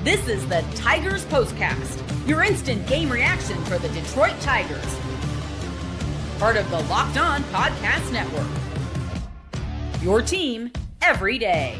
This is the Tigers POSTCAST, your instant game reaction for the Detroit Tigers. Part of the Locked On Podcast Network. Your team every day.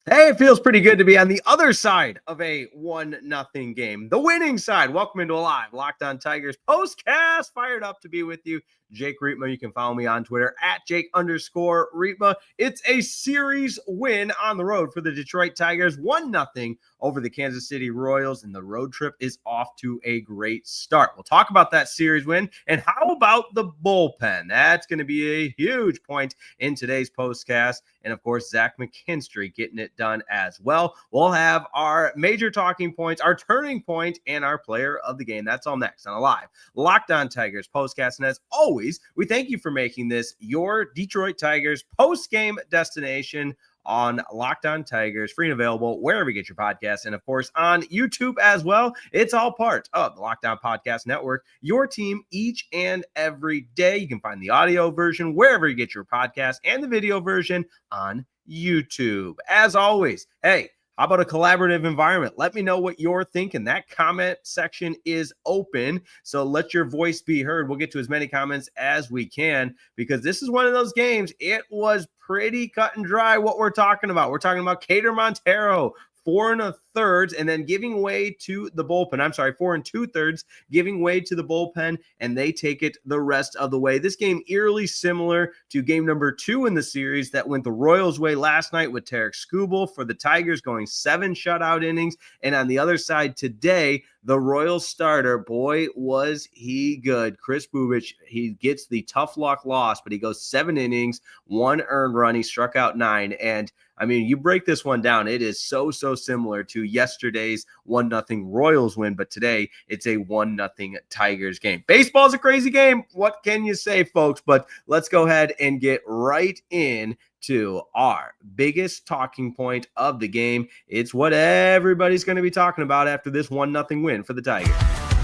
Hey, it feels pretty good to be on the other side of a 1-0 game. The winning side. Welcome into a live Locked On Tigers POSTCAST. Fired up to be with you. Jake Riepma. You can follow me on Twitter at Jake_Riepma. It's a series win on the road for the Detroit Tigers. 1-0 over the Kansas City Royals, and the road trip is off to a great start. We'll talk about that series win, and how about the bullpen? That's going to be a huge point in today's postcast, and of course, Zach McKinstry getting it done as well. We'll have our major talking points, our turning point, and our player of the game. That's all next on a live Locked On Tigers postcast, and as always, we thank you for making this your Detroit Tigers post-game destination on Locked On Tigers, free and available wherever you get your podcasts, and of course on YouTube as well. It's all part of the Locked On Podcast Network, your team each and every day. You can find the audio version wherever you get your podcast and the video version on YouTube. As always, hey, how about a collaborative environment? Let me know what you're thinking. That comment section is open, so let your voice be heard. We'll get to as many comments as we can, because this is one of those games. It was pretty cut and dry what we're talking about. We're talking about Keider Montero, 4 1/3, and then giving way to the bullpen. I'm sorry, 4 2/3, giving way to the bullpen, and they take it the rest of the way. This game eerily similar to game number 2 in the series that went the Royals' way last night with Tarek Skubal for the Tigers going 7 shutout innings. And on the other side today, the Royals starter, boy, was he good. Chris Bubich, he gets the tough luck loss, but he goes 7 innings, 1 earned run. He struck out 9, and I mean, you break this one down, it is so similar to yesterday's 1-0 Royals win, but today it's a 1-0 Tigers game. Baseball's a crazy game. What can you say, folks? But let's go ahead and get right in to our biggest talking point of the game. It's what everybody's going to be talking about after this 1-0 win for the Tigers.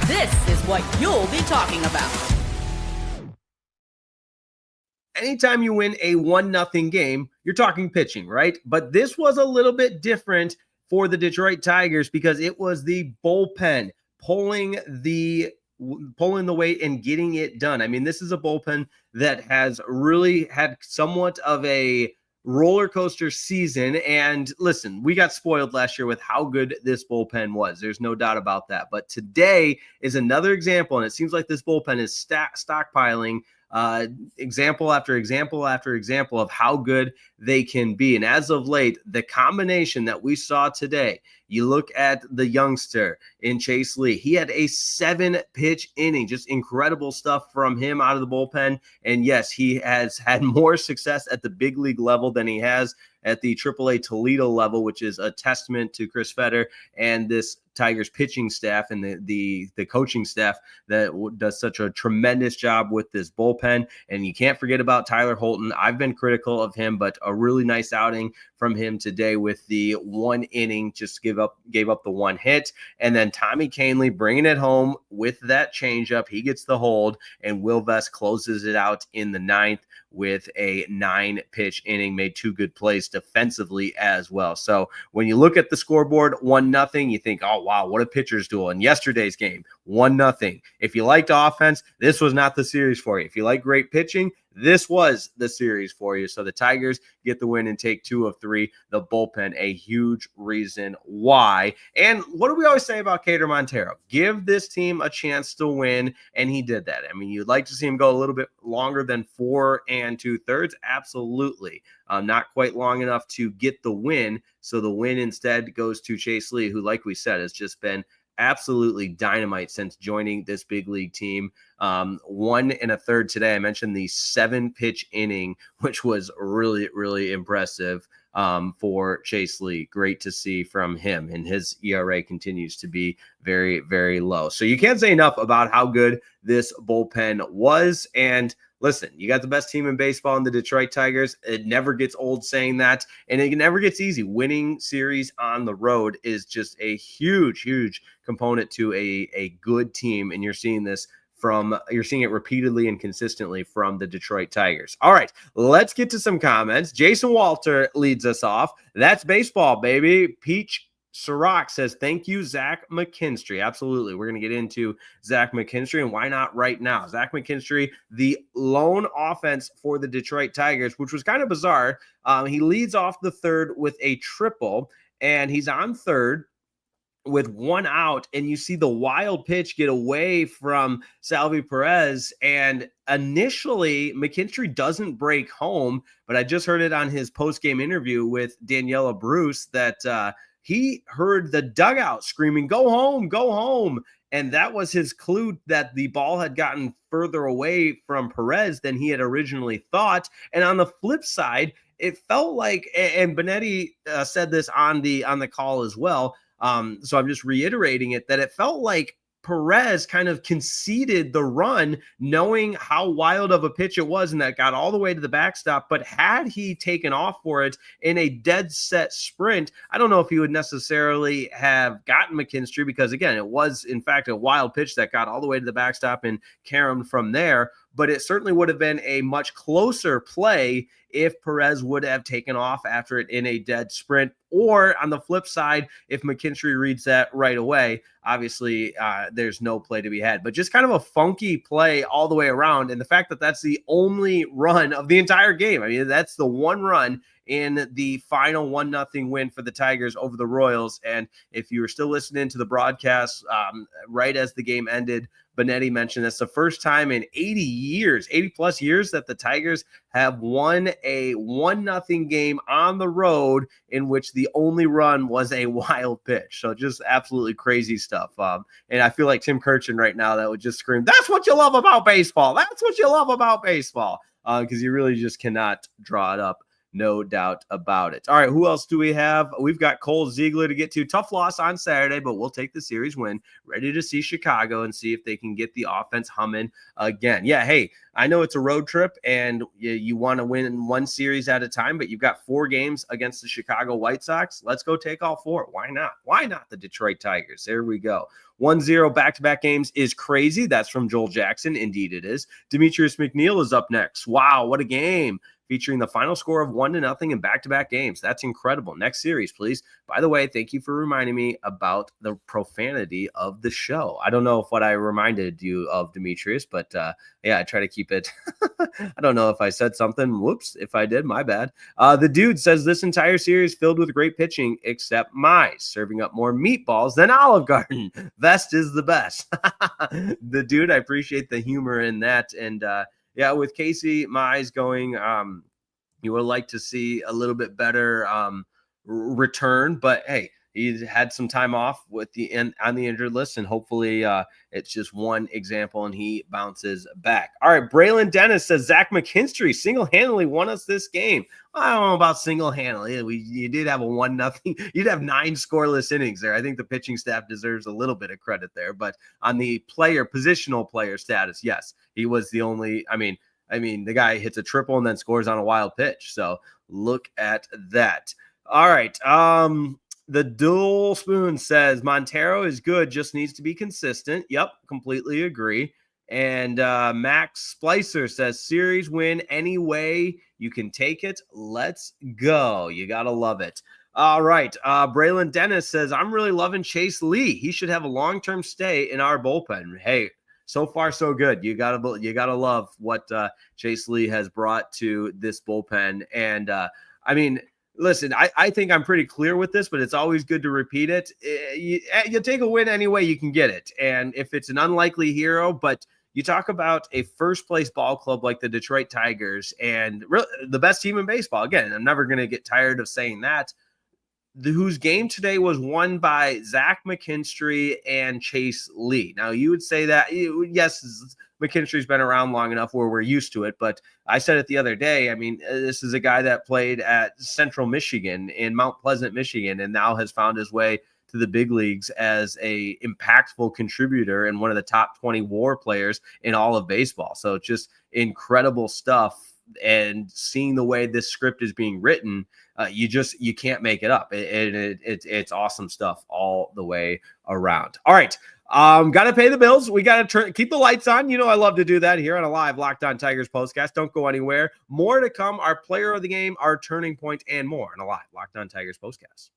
This is what you'll be talking about. Anytime you win a 1-0 game, you're talking pitching, right? But this was a little bit different for the Detroit Tigers because it was the bullpen pulling the weight and getting it done. I mean, this is a bullpen that has really had somewhat of a roller coaster season. And listen, we got spoiled last year with how good this bullpen was. There's no doubt about that. But today is another example, and it seems like this bullpen is stockpiling example after example after example of how good they can be. And as of late, the combination that we saw today, you look at the youngster in Chase Lee, he had a 7-pitch inning, just incredible stuff from him out of the bullpen. And yes, he has had more success at the big league level than he has at the AAA Toledo level, which is a testament to Chris Fetter and this Tigers pitching staff and the coaching staff that does such a tremendous job with this bullpen. And you can't forget about Tyler Holton. I've been critical of him, but a really nice outing from him today with the 1 inning, just gave up the 1 hit. And then Tommy Kahnle bringing it home with that changeup. He gets the hold, and Will Vest closes it out in the 9th with a 9-pitch inning, made 2 good plays defensively as well. So when you look at the scoreboard, 1-0, you think, oh, wow, what a pitcher's duel. In yesterday's game, 1-0. If you liked offense, this was not the series for you. If you like great pitching, this was the series for you. So the Tigers get the win and take 2 of 3. The bullpen, a huge reason why. And what do we always say about Keider Montero? Give this team a chance to win, and he did that. I mean, you'd like to see him go a little bit longer than 4 2/3. Absolutely. Not quite long enough to get the win. So the win instead goes to Chase Lee, who, like we said, has just been absolutely dynamite since joining this big league team. 1 1/3 today. I mentioned the 7-pitch inning, which was really impressive for Chase Lee. Great to see from him, and his ERA continues to be very low. So you can't say enough about how good this bullpen was. And listen, you got the best team in baseball in the Detroit Tigers. It never gets old saying that, and it never gets easy. Winning series on the road is just a huge component to a good team, and you're seeing this you're seeing it repeatedly and consistently from the Detroit Tigers. All right, let's get to some comments. Jason Walter leads us off. That's baseball, baby. Peach Sirach says, thank you, Zach McKinstry. Absolutely. We're going to get into Zach McKinstry, and why not right now? Zach McKinstry, the lone offense for the Detroit Tigers, which was kind of bizarre. He leads off the third with a triple, and he's on third with one out, and you see the wild pitch get away from Salvi Perez, and initially McKinstry doesn't break home, but I just heard it on his post-game interview with Daniela Bruce that he heard the dugout screaming, go home, go home. And that was his clue that the ball had gotten further away from Perez than he had originally thought. And on the flip side, it felt like, and Benetti said this on the call as well, so I'm just reiterating it, that it felt like Perez kind of conceded the run, knowing how wild of a pitch it was, and that got all the way to the backstop. But had he taken off for it in a dead set sprint, I don't know if he would necessarily have gotten McKinstry, because again, it was in fact a wild pitch that got all the way to the backstop and caromed from there. But it certainly would have been a much closer play if Perez would have taken off after it in a dead sprint. Or on the flip side, if McKinstry reads that right away, obviously there's no play to be had. But just kind of a funky play all the way around. And the fact that that's the only run of the entire game. I mean, that's the one run in the final 1-0 win for the Tigers over the Royals. And if you were still listening to the broadcast right as the game ended, Benetti mentioned that's the first time in 80 plus years that the Tigers have won a 1-0 game on the road in which the only run was a wild pitch. So just absolutely crazy stuff. And I feel like Tim Kirchin right now that would just scream, that's what you love about baseball. That's what you love about baseball. Because you really just cannot draw it up. No doubt about it. All right, who else do we have? We've got Cole Ziegler to get to. Tough loss on Saturday, but we'll take the series win. Ready to see Chicago and see if they can get the offense humming again. Yeah, hey, I know it's a road trip and you want to win one series at a time, but you've got 4 games against the Chicago White Sox. Let's go take all 4. Why not? Why not the Detroit Tigers? There we go. 1-0 back-to-back games is crazy. That's from Joel Jackson. Indeed it is. Demetrius McNeil is up next. Wow, what a game. Featuring the final score of 1-0 in back-to-back games. That's incredible. Next series, please. By the way, thank you for reminding me about the profanity of the show. I don't know if what I reminded you of, Demetrius, but yeah, I try to keep it. I don't know if I said something. Whoops. If I did, my bad. The dude says this entire series filled with great pitching, except Mize, serving up more meatballs than Olive Garden. Best is the best. The dude, I appreciate the humor in that. And yeah, with Casey Mize going, you would like to see a little bit better return, but hey, he's had some time off with on the injured list, and hopefully it's just one example and he bounces back. All right, Braylon Dennis says Zach McKinstry single-handedly won us this game. I don't know about single-handedly. You did have a 1-0. You'd have 9 scoreless innings there. I think the pitching staff deserves a little bit of credit there, but on the positional player status, yes, he was the only. I mean, the guy hits a triple and then scores on a wild pitch. So look at that. All right. The Dual Spoon says Montero is good, just needs to be consistent. Yep, completely agree. And Max Splicer says series win any way you can take it. Let's go. You got to love it. All right. Braylon Dennis says, I'm really loving Chase Lee. He should have a long-term stay in our bullpen. Hey, so far, so good. You gotta love what Chase Lee has brought to this bullpen. And I mean, listen, I think I'm pretty clear with this, but it's always good to repeat it. You take a win any way you can get it. And if it's an unlikely hero, but you talk about a first-place ball club like the Detroit Tigers and the best team in baseball. Again, I'm never going to get tired of saying that. Whose game today was won by Zach McKinstry and Chase Lee. Now, you would say that, yes, McKinstry's been around long enough where we're used to it, but I said it the other day. I mean, this is a guy that played at Central Michigan in Mount Pleasant, Michigan, and now has found his way to the big leagues as a impactful contributor and one of the top 20 WAR players in all of baseball. So just incredible stuff. And seeing the way this script is being written, you can't make it up. It's awesome stuff all the way around. All right, Got to pay the bills. We got to keep the lights on. You know, I love to do that here on a live Locked On Tigers postcast. Don't go anywhere. More to come. Our player of the game, our turning point, and more on a live Locked On Tigers postcast.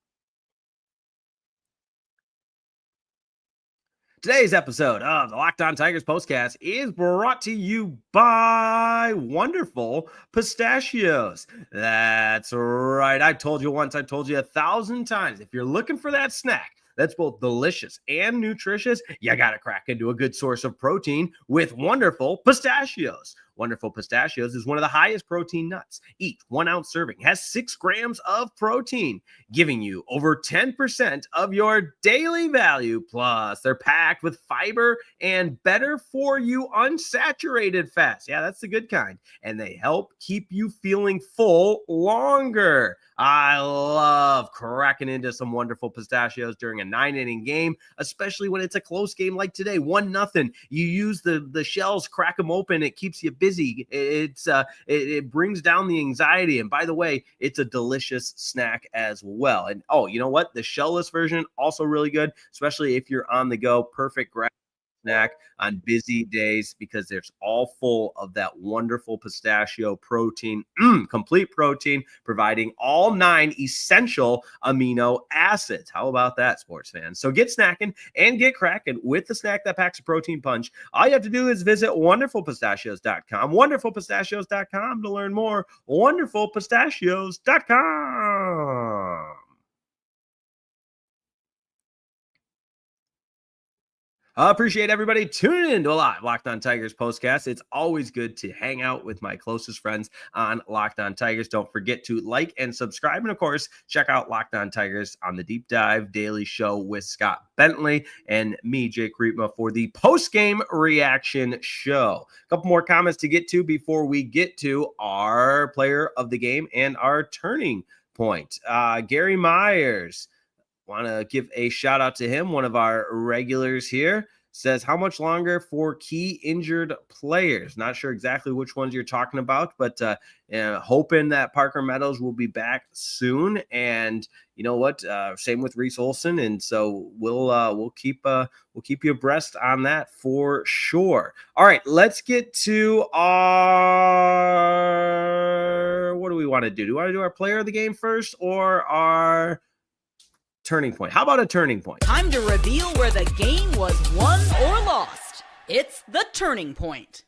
Today's episode of the Locked On Tigers postcast is brought to you by wonderful pistachios. That's right. I told you once, I told you 1,000 times. If you're looking for that snack that's both delicious and nutritious, you got to crack into a good source of protein with wonderful pistachios. Wonderful pistachios is one of the highest protein nuts. Each 1 ounce serving has 6 grams of protein, giving you over 10% of your daily value. Plus, they're packed with fiber and better for you unsaturated fats. Yeah, that's the good kind. And they help keep you feeling full longer. I love cracking into some wonderful pistachios during a 9-inning game, especially when it's a close game like today, 1-0. You use the shells, crack them open. It keeps you busy. It brings down the anxiety. And by the way, it's a delicious snack as well. And oh, you know what? The shellless version also really good, especially if you're on the go. Perfect grab snack on busy days because it's all full of that wonderful pistachio protein, complete protein, providing all 9 essential amino acids. How about that, sports fans? So get snacking and get cracking with the snack that packs a protein punch. All you have to do is visit wonderfulpistachios.com, wonderfulpistachios.com to learn more, wonderfulpistachios.com. I appreciate everybody tuning in to a live Locked On Tigers postcast. It's always good to hang out with my closest friends on Locked On Tigers. Don't forget to like and subscribe. And of course, check out Locked On Tigers on the Deep Dive Daily Show with Scott Bentley and me, Jake Riepma, for the post-game reaction show. A couple more comments to get to before we get to our player of the game and our turning point. Gary Myers. Want to give a shout out to him, one of our regulars here. Says, how much longer for key injured players? Not sure exactly which ones you're talking about, but hoping that Parker Meadows will be back soon. And you know what? Same with Reese Olson. And so we'll keep you abreast on that for sure. All right, let's get to our. What do we want to do? Do we want to do our player of the game first or our turning point? How about a turning point? Time to reveal where the game was won or lost. It's the turning point.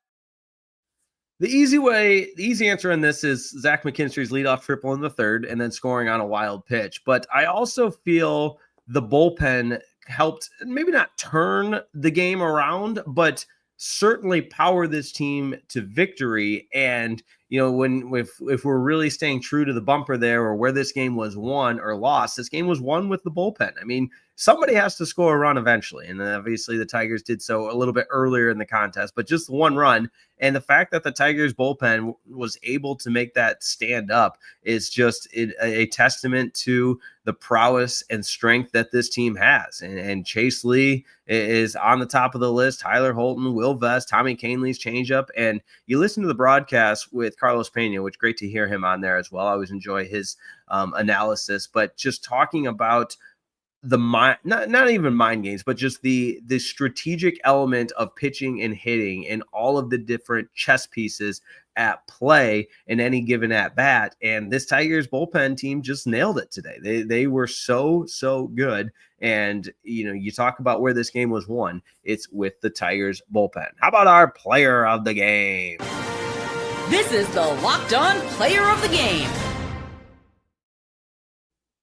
The easy answer on this is Zach McKinstry's leadoff triple in the third and then scoring on a wild pitch. But I also feel the bullpen helped maybe not turn the game around, but certainly power this team to victory. And you know, if we're really staying true to the bumper there, or where this game was won or lost, this game was won with the bullpen. I mean, somebody has to score a run eventually, and obviously the Tigers did so a little bit earlier in the contest, but just the one run. And the fact that the Tigers bullpen was able to make that stand up is just a testament to the prowess and strength that this team has. And Chase Lee is on the top of the list. Tyler Holton, Will Vest, Tommy Canley's changeup. And you listen to the broadcast with Carlos Pena, which great to hear him on there as well. I always enjoy his analysis, but just talking about the mind, not even mind games, but just the strategic element of pitching and hitting and all of the different chess pieces at play in any given at bat. And this Tigers bullpen team just nailed it today. They were so good. And you know, you talk about where this game was won, it's with the Tigers bullpen. How about our player of the game? This is the Locked On Player of the Game.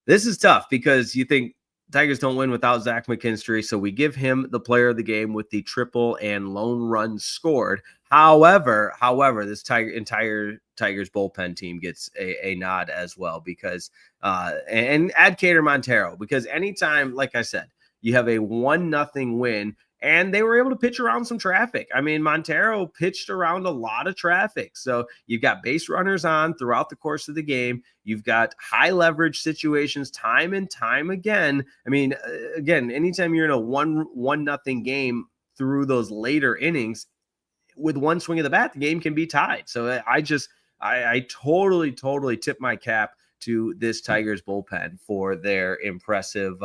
This is tough because you think Tigers don't win without Zach McKinstry, so we give him the player of the game with the triple and lone run scored. However, this entire Tigers bullpen team gets a nod as well because and add Keider Montero, because anytime, like I said, you have a 1-0 win. And they were able to pitch around some traffic. I mean, Montero pitched around a lot of traffic. So you've got base runners on throughout the course of the game. You've got high leverage situations time and time again. I mean, again, anytime you're in a 1-0 game through those later innings, with one swing of the bat, the game can be tied. So I totally tip my cap to this Tigers bullpen for their impressive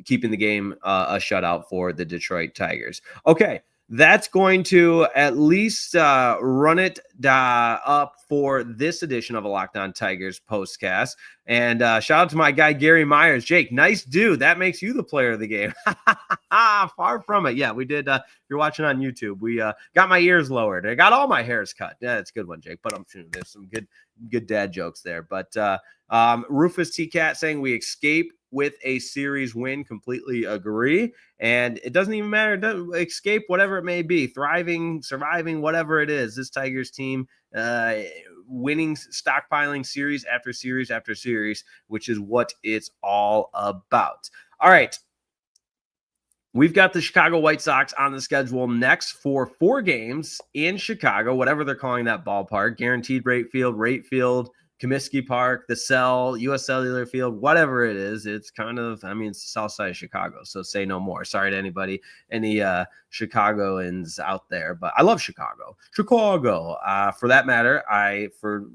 keeping the game a shutout for the Detroit Tigers. Okay, that's going to at least run it up for this edition of a Locked On Tigers postcast. And shout out to my guy, Gary Myers. Jake, nice dude. That makes you the player of the game. Far from it. Yeah, we did. If you're watching on YouTube, we got my ears lowered. I got all my hairs cut. Yeah, that's a good one, Jake. But I'm sure there's some good dad jokes there. But Rufus T-Cat saying we escape with a series win. Completely agree. And it doesn't even matter. Escape, whatever it may be, thriving, surviving, whatever it is. This Tigers team winning, stockpiling series after series after series, which is what it's all about. All right. We've got the Chicago White Sox on the schedule next for 4 games in Chicago, whatever they're calling that ballpark, Guaranteed Rate Field, Comiskey Park, the Cell, U.S. Cellular Field, whatever it is. It's kind of, I mean, it's the south side of Chicago, so say no more. Sorry to any Chicagoans out there, but I love Chicago. For that matter,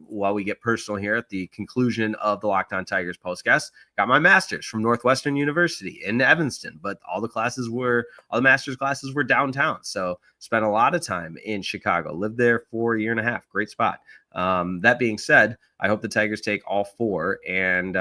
while we get personal here at the conclusion of the Locked On Tigers postcast, got my master's from Northwestern University in Evanston, but all the master's classes were downtown, so spent a lot of time in Chicago. Lived there for a year and a half. Great spot. That being said, I hope the Tigers take all 4, and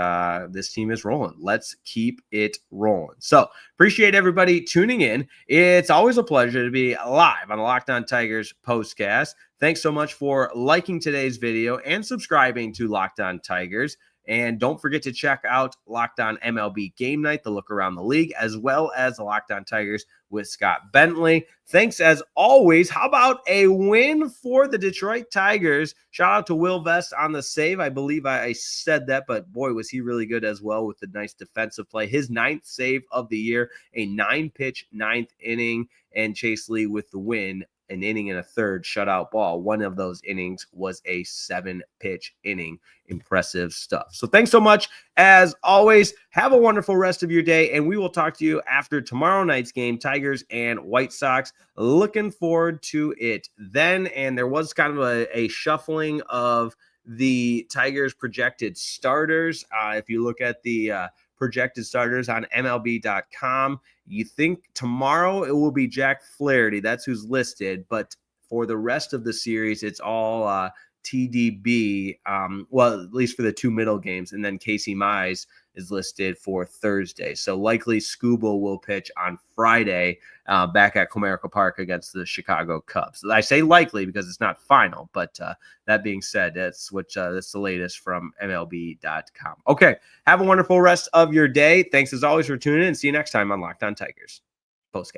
this team is rolling. Let's keep it rolling. So appreciate everybody tuning in. It's always a pleasure to be live on the Locked On Tigers postcast. Thanks so much for liking today's video and subscribing to Locked On Tigers. And don't forget to check out Locked On MLB Game Night, the look around the league, as well as the Locked On Tigers with Scott Bentley. Thanks as always. How about a win for the Detroit Tigers? Shout out to Will Vest on the save. I believe I said that, but boy, was he really good as well with the nice defensive play. His 9th save of the year, a 9-pitch, 9th inning, and Chase Lee with the win. An inning and a third shutout ball. One of those innings was a 7-pitch inning. Impressive stuff. So thanks so much. As always, have a wonderful rest of your day, and we will talk to you after tomorrow night's game, Tigers and White Sox. Looking forward to it then. And there was kind of a shuffling of the Tigers projected starters. If you look at the projected starters on MLB.com, you think tomorrow it will be Jack Flaherty. That's who's listed. But for the rest of the series, it's all TDB, well, at least for the 2 middle games. And then Casey Mize is listed for Thursday. So likely Scooble will pitch on Friday back at Comerica Park against the Chicago Cubs. I say likely because it's not final, but that being said, that's the latest from MLB.com. Okay, have a wonderful rest of your day. Thanks as always for tuning in, and see you next time on Locked On Tigers postcast.